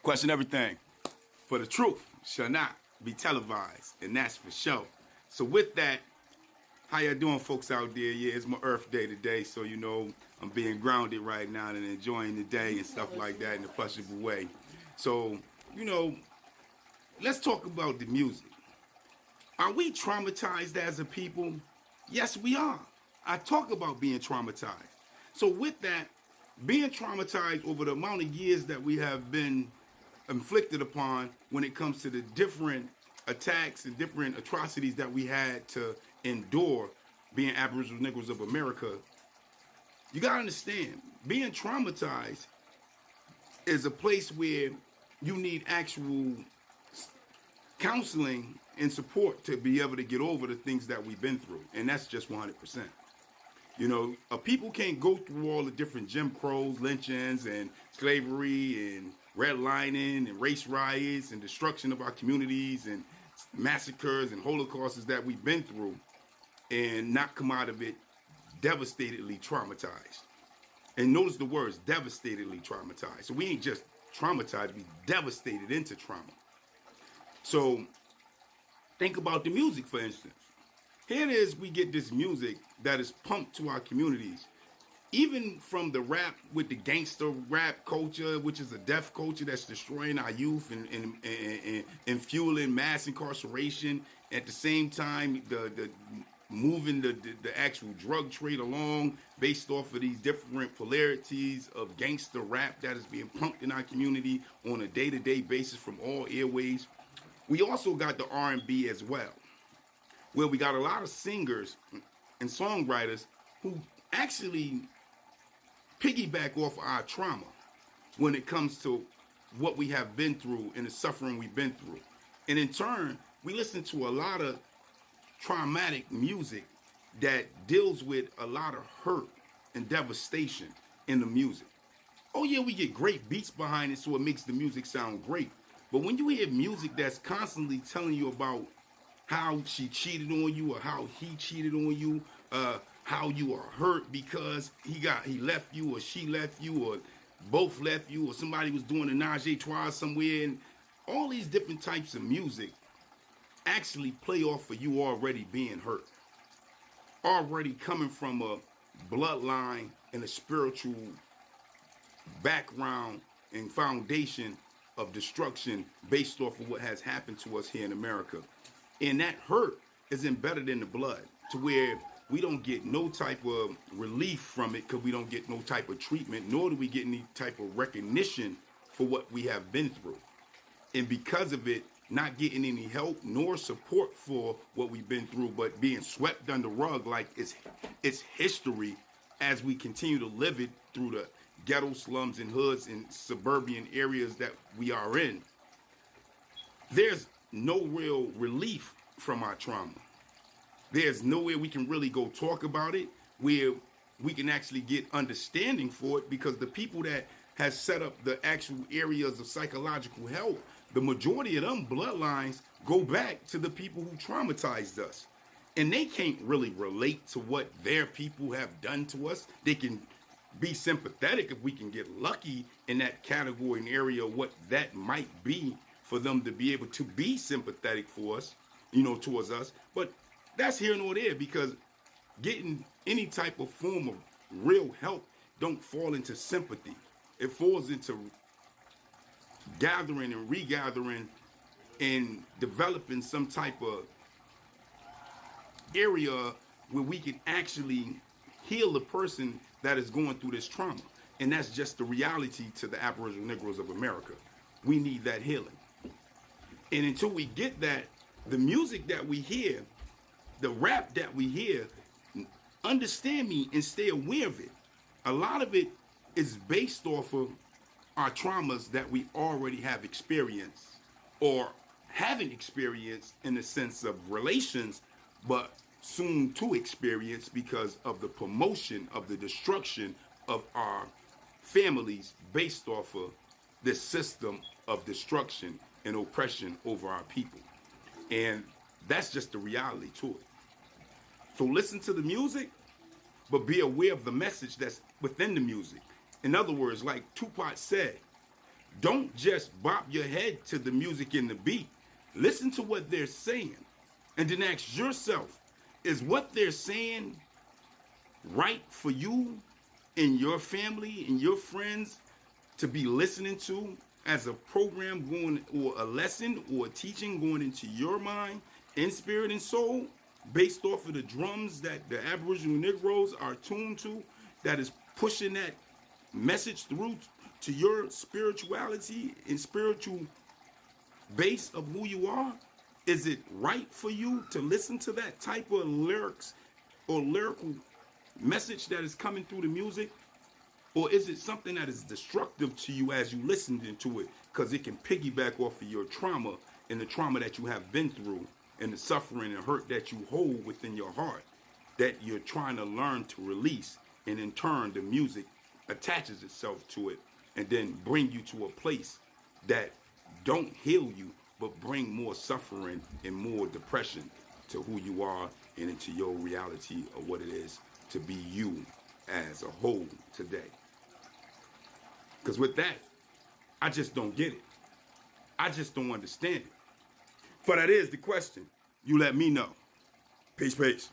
Question everything. For the truth shall not be televised, and that's for sure. So with that, how y'all doing, folks out there? Yeah, it's my Earth Day today, so you know I'm being grounded right now and enjoying the day and stuff like that in a pleasurable way. So, you know, let's talk about the music. Are we traumatized as a people? Yes, we are. I talk about being traumatized. So with that, being traumatized over the amount of years that we have been inflicted upon when it comes to the different attacks and different atrocities that we had to endure being Aboriginal Negroes of America, you gotta understand, being traumatized is a place where you need actual counseling and support to be able to get over the things that we've been through. And that's just 100%. You know, people can't go through all the different Jim Crows, lynchings, and slavery, and redlining, and race riots, and destruction of our communities, and massacres, and holocausts that we've been through, and not come out of it devastatedly traumatized. And notice the words, devastatedly traumatized. So we ain't just traumatized, we devastated into trauma. So think about the music, for instance. Here it is, we get this music that is pumped to our communities. Even from the rap with the gangster rap culture, which is a death culture that's destroying our youth and fueling mass incarceration. At the same time, the moving the actual drug trade along based off of these different polarities of gangster rap that is being pumped in our community on a day-to-day basis from all airways. We also got the R&B as well, where we got a lot of singers and songwriters who actually piggyback off our trauma when it comes to what we have been through and the suffering we've been through. And in turn, we listen to a lot of traumatic music that deals with a lot of hurt and devastation in the music. Oh yeah, we get great beats behind it so it makes the music sound great. But when you hear music that's constantly telling you about how she cheated on you or how he cheated on you, how you are hurt because he left you or she left you or both left you or somebody was doing a Najee Trois somewhere, and all these different types of music actually play off of you already being hurt, already coming from a bloodline and a spiritual background and foundation of destruction based off of what has happened to us here in America. And that hurt is embedded in the blood to where we don't get no type of relief from it because we don't get no type of treatment, nor do we get any type of recognition for what we have been through. And because of it, not getting any help nor support for what we've been through, but being swept under the rug like it's history as we continue to live it through the ghetto slums and hoods and suburban areas that we are in. There's no real relief from our trauma. There's nowhere we can really go talk about it where we can actually get understanding for it, because the people that has set up the actual areas of psychological health, the majority of them bloodlines go back to the people who traumatized us. And they can't really relate to what their people have done to us. They can be sympathetic if we can get lucky in that category and area, what that might be for them to be able to be sympathetic for us, you know, towards us. But that's here nor there, because getting any type of form of real help don't fall into sympathy. It falls into gathering and regathering and developing some type of area where we can actually heal the person that is going through this trauma. And that's just the reality to the Aboriginal Negroes of America. We need that healing. And until we get that, the music that we hear, the rap that we hear, understand me and stay aware of it. A lot of it is based off of our traumas that we already have experienced or haven't experienced in the sense of relations, but soon to experience because of the promotion of the destruction of our families based off of this system of destruction and oppression over our people. And that's just the reality to it. So listen to the music, but be aware of the message that's within the music. In other words, like Tupac said, Don't just bop your head to the music and the beat. Listen to what they're saying. And then ask yourself, is what they're saying right for you and your family and your friends to be listening to as a program going, or a lesson or a teaching going into your mind in spirit and soul, based off of the drums that the Aboriginal Negroes are tuned to, that is pushing that message through to your spirituality and spiritual base of who you are? Is it right for you to listen to that type of lyrics or lyrical message that is coming through the music? Or is it something that is destructive to you as you listen to it, because it can piggyback off of your trauma and the trauma that you have been through and the suffering and hurt that you hold within your heart that you're trying to learn to release, and in turn the music attaches itself to it and then bring you to a place that don't heal you but bring more suffering and more depression to who you are and into your reality of what it is to be you as a whole today. Because with that, I just don't get it. I just don't understand it. But that is the question. You let me know. Peace, peace.